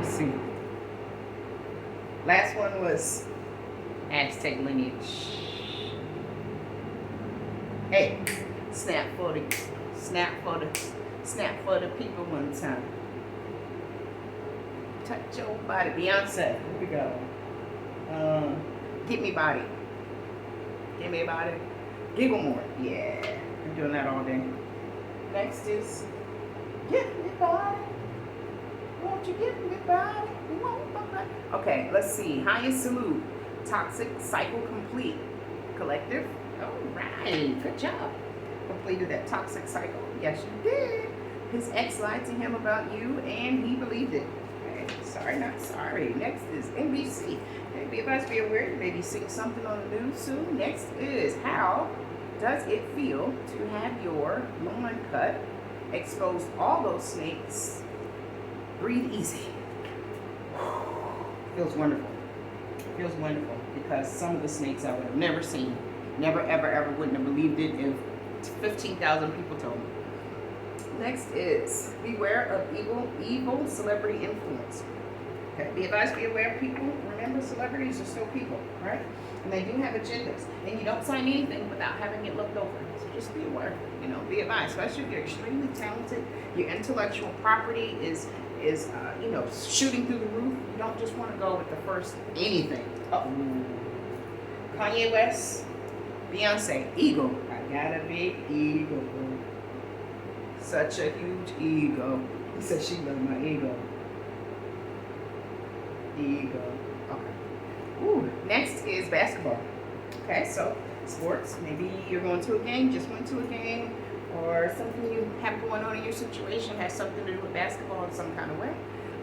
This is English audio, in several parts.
Let's see. Last one was Aztec lineage. Hey, snap for the people one time. Touch your body, Beyonce. Here we go. Get me body. Give me a body. Giggle more. Yeah, I'm doing that all day. Next is get me body. Won't you get me body? Okay, let's see. Highest salute. Toxic cycle complete. Collective. All right, good job. Completed that toxic cycle. Yes, you did. His ex lied to him about you, and he believed it. Okay, sorry, not sorry. Next is NBC. Hey, be advised, be aware. You may be seeing something on the news soon. Next is how does it feel to have your lawn cut? Expose all those snakes. Breathe easy. Feels wonderful. Feels wonderful because some of the snakes I would have never seen. Never, ever, ever wouldn't have believed it if 15,000 people told me. Next is beware of evil celebrity influence. Okay, be advised, be aware, people. Remember, celebrities are still people, right? And they do have agendas. And you don't sign anything without having it looked over. So just be aware, be advised. Especially if you're extremely talented, your intellectual property is shooting through the roof. You don't just want to go with the first anything. Kanye West, Beyonce, ego. I got a big ego. Such a huge ego. He said she loved my ego. Ego. Okay. Ooh. Next is basketball. Okay, so sports. Maybe you're going to a game, just went to a game, or something you have going on in your situation has something to do with basketball in some kind of way.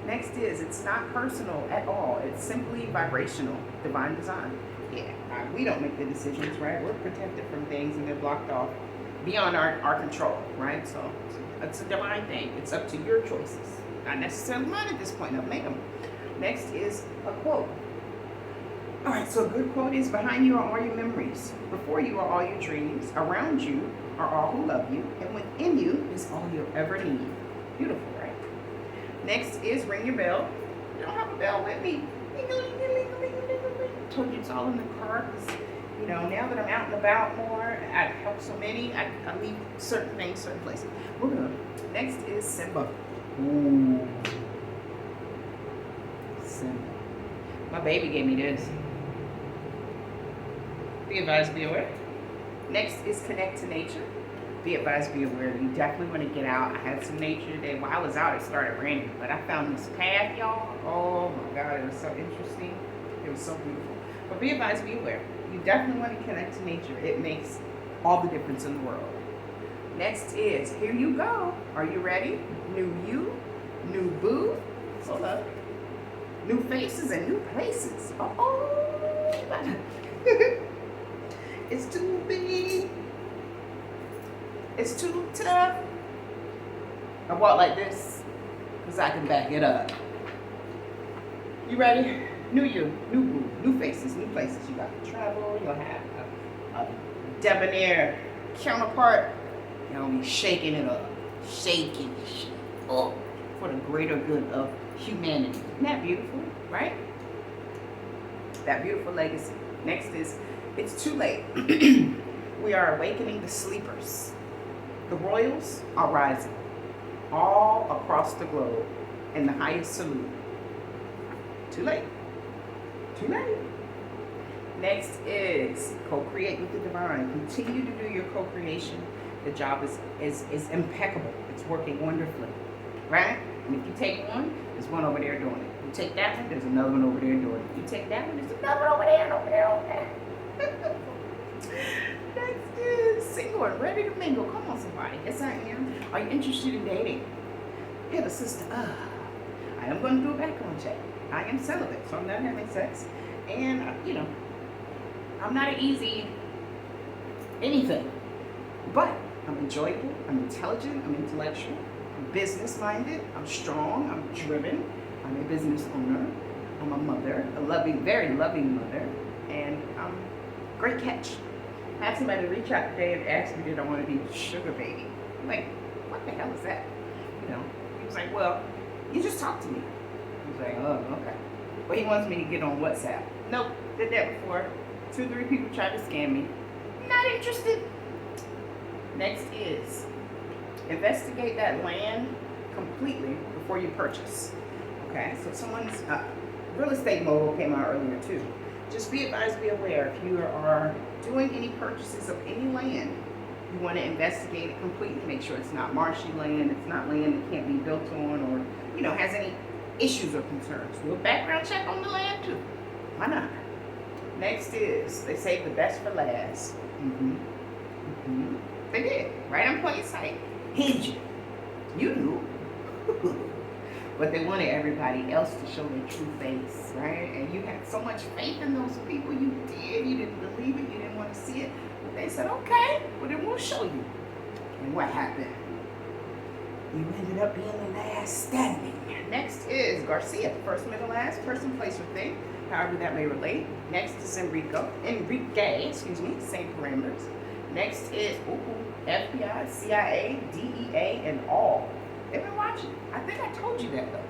Next is it's not personal at all. It's simply vibrational. Divine design. Yeah, we don't make the decisions, right? We're protected from things and they're blocked off beyond our control, right? So it's a divine thing. It's up to your choices. Not necessarily mine at this point. I've made them. Next is a quote. All right, so a good quote is behind you are all your memories. Before you are all your dreams. Around you are all who love you. And within you is all you'll ever need. Beautiful, right? Next is ring your bell. You don't have a bell with me. I told you it's all in the car because, now that I'm out and about more, I help so many, I leave certain things, certain places. Next is Simba. Ooh. Simba. My baby gave me this. Be advised, be aware. Next is connect to nature. Be advised, be aware. You definitely want to get out. I had some nature today. While I was out, it started raining. But I found this path, y'all. Oh my God, it was so interesting. It was so beautiful. But be advised, be aware. You definitely want to connect to nature. It makes all the difference in the world. Next is, here you go. Are you ready? New you, new boo. Hold up. New faces and new places. It's too big. It's too tough. I walk like this because I can back it up. You ready? New you, new boo, new faces, new places. You got to travel. You'll have a debonair counterpart. You'll be shaking it up. Shaking it up for the greater good of humanity. Isn't that beautiful, right? That beautiful legacy. Next is, it's too late. We are awakening the sleepers. The royals are rising all across the globe in the highest salute. Too late. Too late. Next is co-create with the divine. Continue to do your co-creation. The job is impeccable. It's working wonderfully, right? And if you take one, there's one over there doing it. You take that one, there's another one over there doing it. You take that one, there's another one over there, over there, over there. Next is single and ready to mingle. Come on, somebody. Yes, I am. Are you interested in dating? Hey, the sister. I am going to do a background check. I am celibate, so I'm not having sex. And, I'm not an easy anything. But I'm enjoyable, I'm intelligent, I'm intellectual, I'm business-minded, I'm strong, I'm driven, I'm a business owner, I'm a mother, a loving, very loving mother, and I'm a great catch. I had somebody reach out today and ask me, did I want to be a sugar baby? I'm like, what the hell is that? He was like, well, you just talk to me. He's like, oh, okay. But he wants me to get on WhatsApp. Nope, did that before. 2, 3 people tried to scam me. Not interested. Next is investigate that land completely before you purchase. Okay, so someone's real estate mogul came out earlier too. Just be advised, be aware, if you are doing any purchases of any land, you want to investigate it completely, make sure it's not marshy land, it's not land that can't be built on, or, you know, has any issues or concerns. Do a background check on the land too. Why not? Next is, they save the best for last. They did, right on plain sight. Hid you. You knew. But they wanted everybody else to show their true face, right? And you had so much faith in those people, you did. You didn't believe it, you didn't want to see it. But they said, okay, well then we'll show you. And what happened? You ended up being the last standing. Next is Garcia, first, middle, last, person, place, or thing, however that may relate. Next is Enrique, same parameters. Next is FBI, CIA, DEA, and all. They've been watching. I think I told you that though.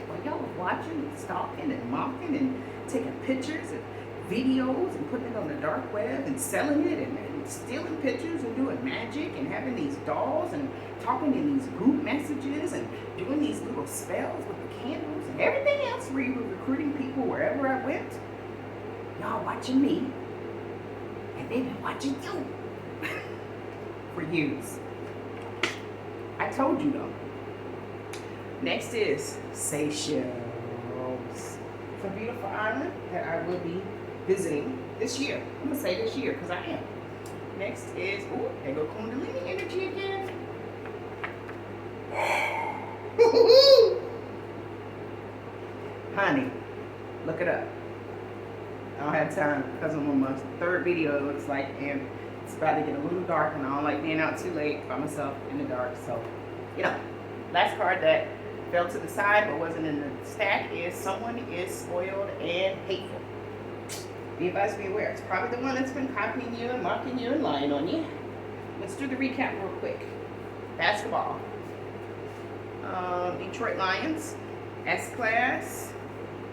Well, y'all were watching and stalking and mocking and taking pictures and videos and putting it on the dark web and selling it and stealing pictures and doing magic and having these dolls and talking in these group messages and doing these little spells with the candles and everything else where you were recruiting people wherever I went. Y'all watching me and they've been watching you for years. I told you though. Next is Seychelles. It's a beautiful island that I will be visiting this year. I'm gonna say this year because I am. Next is, there go Kundalini energy again. Honey, look it up. I don't have time because I'm on my third video, it looks like, and it's about to get a little dark, and I don't like being out too late by myself in the dark. So, you know, last card that fell to the side but wasn't in the stack is someone is spoiled and hateful. Be advised, be aware. It's probably the one that's been copying you and mocking you and lying on you. Let's do the recap real quick. Basketball. Detroit Lions. S-Class.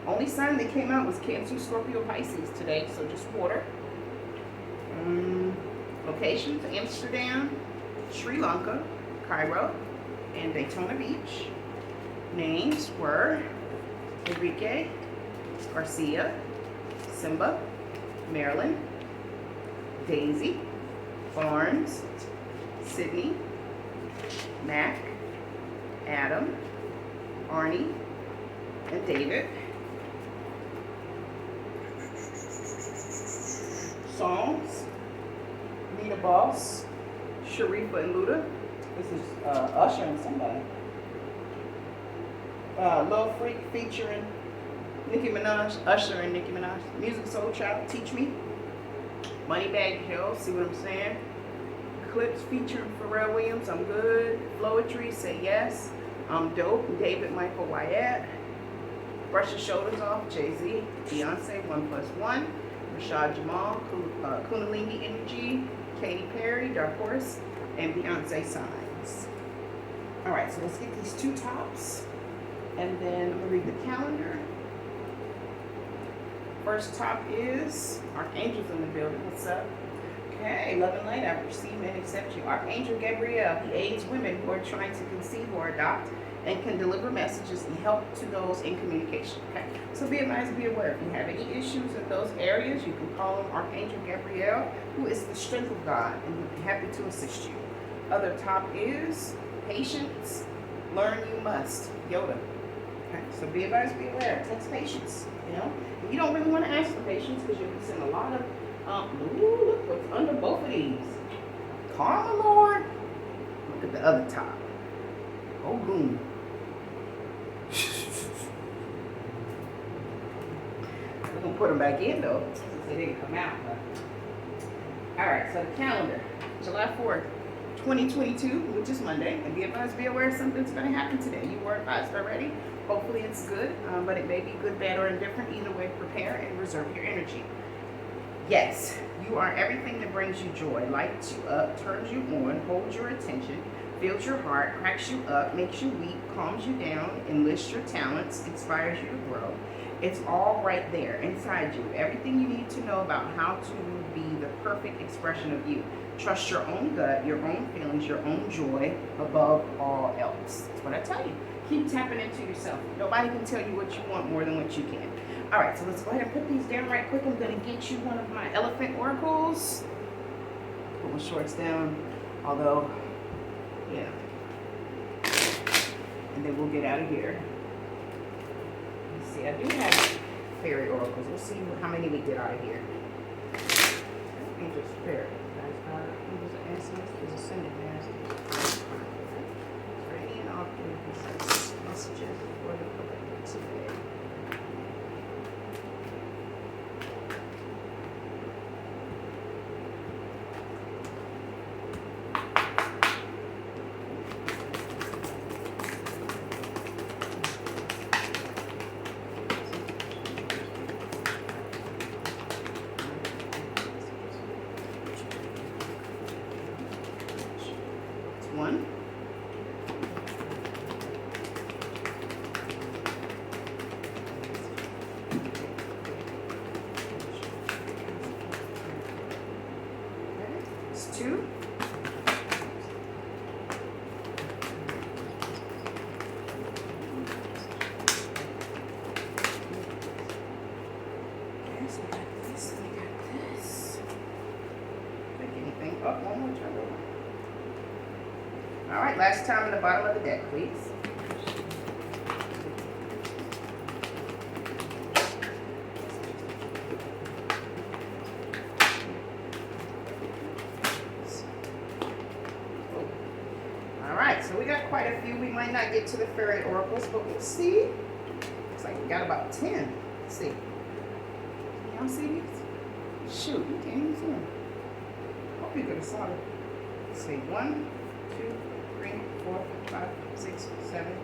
Only sign that came out was Cancer, Scorpio, Pisces today, so just water. Locations, Amsterdam, Sri Lanka, Cairo, and Daytona Beach. Names were Enrique, Garcia, Simba, Marilyn, Daisy, Barnes, Sydney, Mac, Adam, Arnie, and David. Songs, Nina Boss, Sharifa and Luda. This is Usher and somebody. Love Freak featuring Nicki Minaj, Usher and Nicki Minaj. Music Soul Child, Teach Me. Moneybag Hill, see what I'm saying? Clips featuring Pharrell Williams, I'm Good. Flowetry, Say Yes. I'm Dope, David Michael Wyatt. Brush Your Shoulders Off, Jay-Z. Beyonce, 1+1. Rashad Jamal, Kundalini Energy. Katy Perry, Dark Horse. And Beyonce Signs. Alright, so let's get these two tops. And then I'm going to read the calendar. First top is Archangels in the building. What's up? Okay, love and light, I receive and accept you. Archangel Gabriel, he aids women who are trying to conceive or adopt and can deliver messages and help to those in communication. Okay, so be advised, be aware. If you have any issues in those areas, you can call on Archangel Gabriel, who is the strength of God, and he'll be happy to assist you. Other top is patience, learn you must. Yoda. Okay, so be advised, be aware. It takes patience, you know. And you don't really want to ask for patience because you're missing a lot of, look what's under both of these. Karma Lord. Look at the other top. Oh, boom. We're going to put them back in, though, since they didn't come out. All right, so the calendar. July 4th, 2022, which is Monday. And be advised, be aware something's going to happen today. You were advised already. Hopefully it's good, but it may be good, bad, or indifferent. Either way, prepare and reserve your energy. Yes, you are everything that brings you joy, lights you up, turns you on, holds your attention, fills your heart, cracks you up, makes you weak, calms you down, enlists your talents, inspires you to grow. It's all right there inside you. Everything you need to know about how to be the perfect expression of you. Trust your own gut, your own feelings, your own joy above all else. That's what I tell you. Keep tapping into yourself. Nobody can tell you what you want more than what you can. All right, so let's go ahead and put these down right quick. I'm going to get you one of my elephant oracles. Put my shorts down, although, yeah. And then we'll get out of here. Let's see, I do have fairy oracles. We'll see how many we get out of here. Angels, fairy. Angels are answers. There's ascended masters. For any and all precise messages for the collective today. One. It's two. Okay, so we got this and we got this. Pick anything up, one more turn over. All right, last time in the bottom of the deck, please. All right, so we got quite a few. We might not get to the fairy oracles, but we'll see. Looks like we got about 10. Let's see. Y'all see these? Shoot, you can't even see them. Hope you could have saw it. Let's see, 1, 2, 3, 4, 5, 6, 7,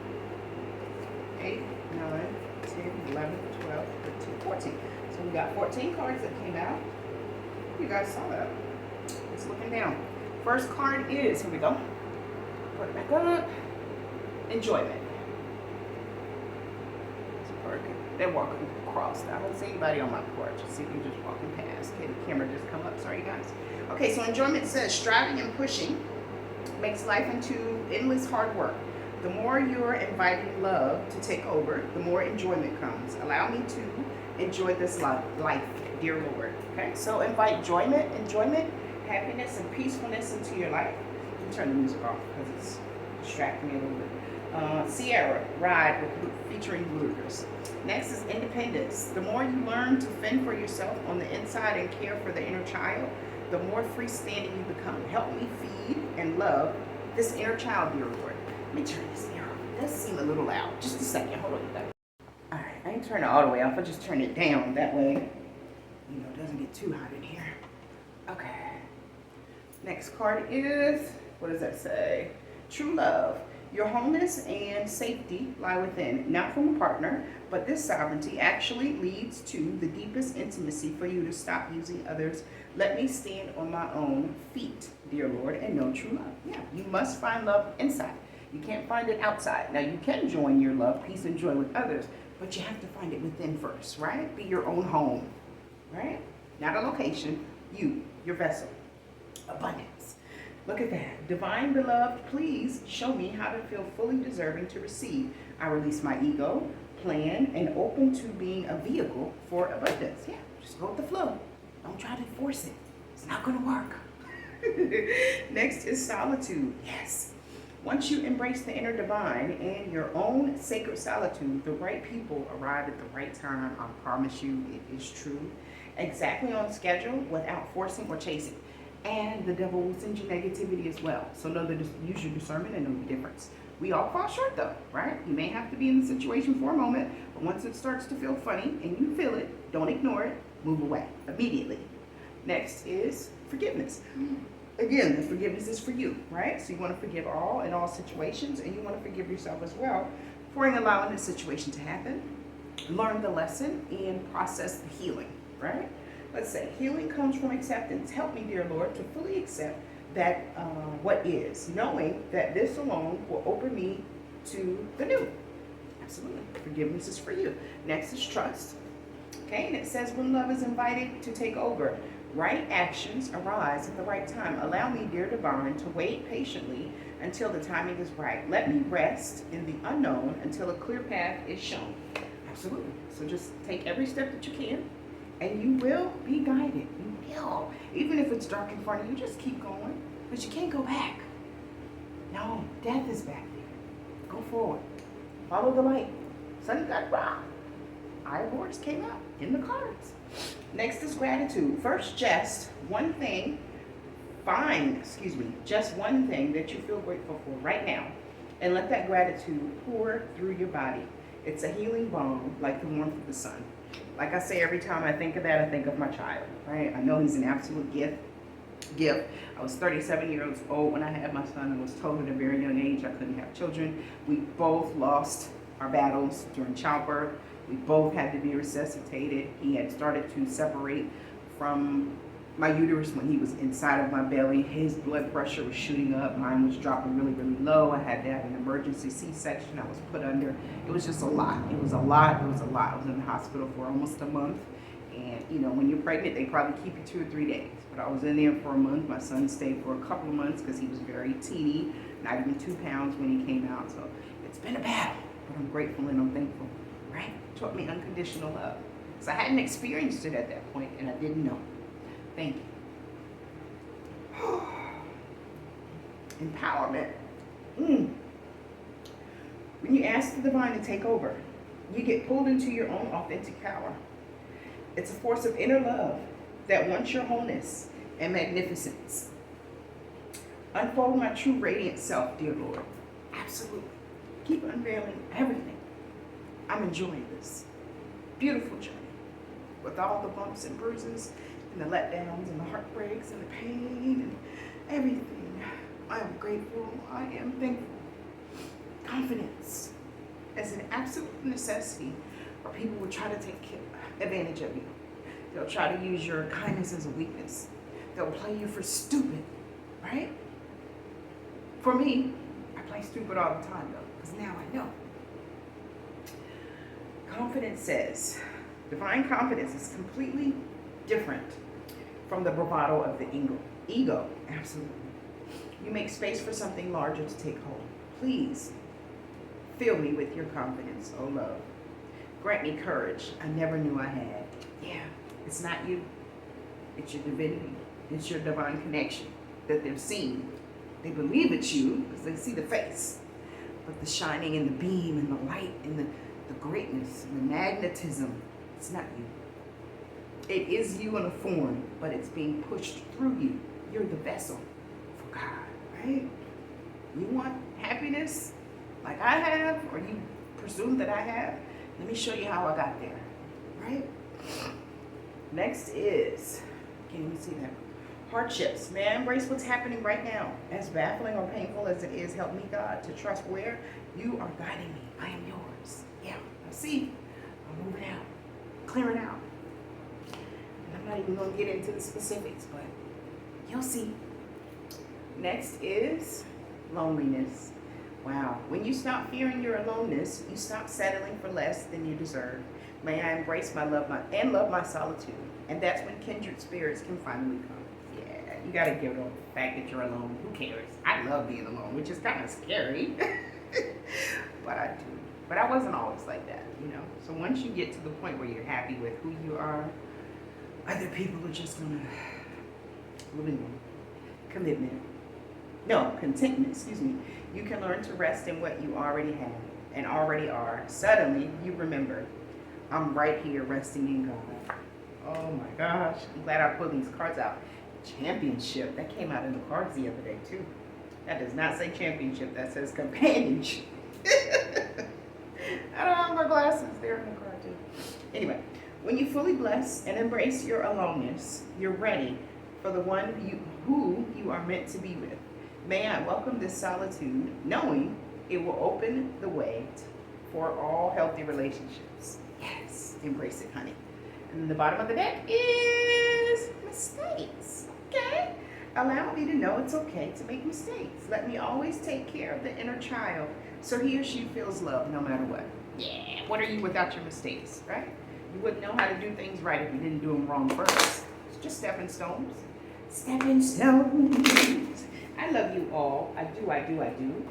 8, 9, 10, 11, 12, 13, 14. So we got 14 cards that came out. You guys saw that. It's looking down. First card is, here we go. Put it back up. Enjoyment. They're walking across. I don't see anybody on my porch. I see them just walking past. Okay, the camera just come up. Sorry, guys. Okay, so enjoyment says striving and pushing makes life into endless hard work. The more you're inviting love to take over, the more enjoyment comes. Allow me to enjoy this life, dear Lord. Okay, so invite enjoyment, happiness, and peacefulness into your life. Let me turn the music off because it's distracting me a little bit. Sierra, Ride featuring Ludacris. Next is independence. The more you learn to fend for yourself on the inside and care for the inner child, the more freestanding you become. Help me feed and love this inner child, dear Lord. Let me turn this down. It does seem a little loud. Just a second. Hold on. All right, I ain't turning it all the way off. I just turn it down. That way, it doesn't get too hot in here. Okay. Next card is, what does that say? True love. Your wholeness and safety lie within, not from a partner, but this sovereignty actually leads to the deepest intimacy for you to stop using others. Let me stand on my own feet, dear Lord, and know true love. Yeah, you must find love inside. You can't find it outside. Now, you can join your love, peace, and joy with others, but you have to find it within first, right? Be your own home, right? Not a location, your vessel. Abundance. Look at that. Divine beloved, please show me how to feel fully deserving to receive. I release my ego, plan, and open to being a vehicle for abundance. Yeah, just go with the flow. Don't try to force it. It's not going to work. Next is solitude. Yes. Once you embrace the inner divine and your own sacred solitude, the right people arrive at the right time. I promise you it is true. Exactly on schedule without forcing or chasing. And the devil will send you negativity as well. So use your discernment and know the difference. We all fall short though, right? You may have to be in the situation for a moment, but once it starts to feel funny and you feel it, don't ignore it, move away immediately. Next is forgiveness. Again, the forgiveness is for you, right? So you want to forgive all in all situations, and you want to forgive yourself as well for allowing this situation to happen. Learn the lesson and process the healing, right? Let's say healing comes from acceptance. Help me, dear Lord, to fully accept that what is, knowing that this alone will open me to the new. Absolutely. Forgiveness is for you. Next is trust. Okay, and it says when love is invited to take over, right actions arise at the right time. Allow me, dear divine, to wait patiently until the timing is right. Let me rest in the unknown until a clear path is shown. Absolutely. So just take every step that you can, and you will be guided. You will. Even if it's dark in front of you, just keep going, because you can't go back. No, death is back there. Go forward. Follow the light. Sun got rocked. Awards came out in the cards. Next is gratitude. First, just one thing. Just one thing that you feel grateful for right now, and let that gratitude pour through your body. It's a healing balm, like the warmth of the sun. Like I say, every time I think of that, I think of my child, right? I know he's an absolute gift. I was 37 years old when I had my son. I was told at a very young age I couldn't have children. We both lost our battles during childbirth. We both had to be resuscitated. He had started to separate from my uterus when he was inside of my belly. His blood pressure was shooting up. Mine was dropping really, really low. I had to have an emergency C-section. I was put under. It was just a lot. It was a lot. I was in the hospital for almost a month. And, you know, when you're pregnant, they probably keep you 2 or 3 days. But I was in there for a month. My son stayed for a couple of months because he was very teeny, not even 2 pounds when he came out. So it's been a battle, but I'm grateful and I'm thankful, right? Taught me unconditional love. So I hadn't experienced it at that point, and I didn't know. Thank you. Empowerment. When you ask the divine to take over, you get pulled into your own authentic power. It's a force of inner love that wants your wholeness and magnificence. Unfold my true radiant self, dear Lord. Absolutely. Keep unveiling everything. I'm enjoying this beautiful journey with all the bumps and bruises and the letdowns and the heartbreaks and the pain and everything. I am grateful. I am thankful. Confidence is an absolute necessity, or people will try to take advantage of you. They'll try to use your kindness as a weakness. They'll play you for stupid, right? For me, I play stupid all the time though, because now I know. Confidence says, divine confidence is completely different from the bravado of the ego. Absolutely. You make space for something larger to take hold. Please fill me with your confidence, oh love. Grant me courage I never knew I had. Yeah, it's not you. It's your divinity. It's your divine connection that they've seen. They believe it's you because they see the face. But the shining and the beam and the light and the greatness and the magnetism, it's not you. It is you in a form, but it's being pushed through you. You're the vessel for God, right? You want happiness like I have, or you presume that I have? Let me show you how I got there, right? Next is, can you see that? Hardships. May I embrace what's happening right now? As baffling or painful as it is, help me, God, to trust where you are guiding me. I am yours. Yeah, I see. I'm moving out, clearing out. And I'm not even going to get into the specifics, but you'll see. Next is loneliness. Wow. When you stop fearing your aloneness, you stop settling for less than you deserve. May I embrace love my solitude. And that's when kindred spirits can finally come. Yeah, you got to give up the fact that you're alone. Who cares? I love being alone, which is kind of scary. But I do. But I wasn't always like that, you know. So once you get to the point where you're happy with who you are, other people are just going to live in contentment, You can learn to rest in what you already have and already are. Suddenly, you remember, I'm right here resting in God. Oh my gosh, I'm glad I pulled these cards out. Championship, that came out in the cards the other day too. That does not say championship, that says companionship. I don't have my glasses, they're in the card too. Anyway, when you fully bless and embrace your aloneness, you're ready for the one who you are meant to be with. May I welcome this solitude, knowing it will open the way for all healthy relationships. Yes, embrace it, honey. And the bottom of the deck is mistakes. Okay? Allow me to know it's okay to make mistakes. Let me always take care of the inner child so he or she feels loved no matter what. Yeah, what are you without your mistakes, right? You wouldn't know how to do things right if you didn't do them wrong first. It's just stepping stones. Stepping stones. I love you all. I do, I do, I do.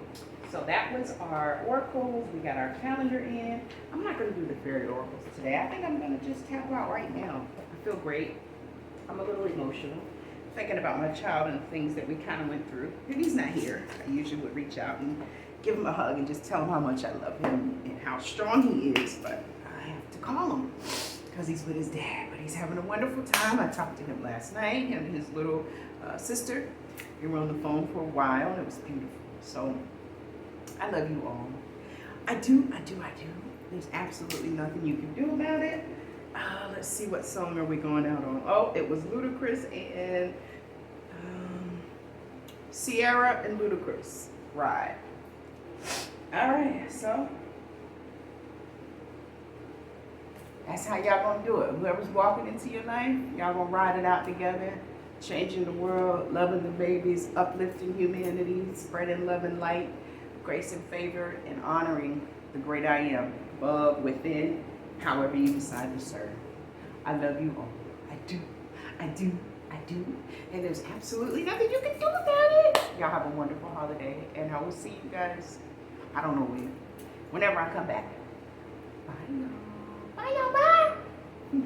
So that was our oracles. We got our calendar in. I'm not going to do the fairy oracles today. I think I'm going to just tap out right now. I feel great. I'm a little emotional, thinking about my child and the things that we kind of went through. If he's not here, I usually would reach out and give him a hug and just tell him how much I love him and how strong he is. But I have to call him because he's with his dad. But he's having a wonderful time. I talked to him last night, him and his little sister. We were on the phone for a while, and it was beautiful. So I love you all. I do, I do, I do. There's absolutely nothing you can do about it. Let's see, what song are we going out on? Oh, it was Ludacris and Sierra and Ludacris. Right. All right, so that's how y'all gonna do it. Whoever's walking into your life, y'all gonna ride it out together, changing the world, loving the babies, uplifting humanity, spreading love and light, grace and favor, and honoring the great I am, above, within, however you decide to serve. I love you all. I do. I do. I do. And there's absolutely nothing you can do about it. Y'all have a wonderful holiday. And I will see you guys, I don't know when, whenever I come back. Bye, y'all. Bye, y'all. Bye.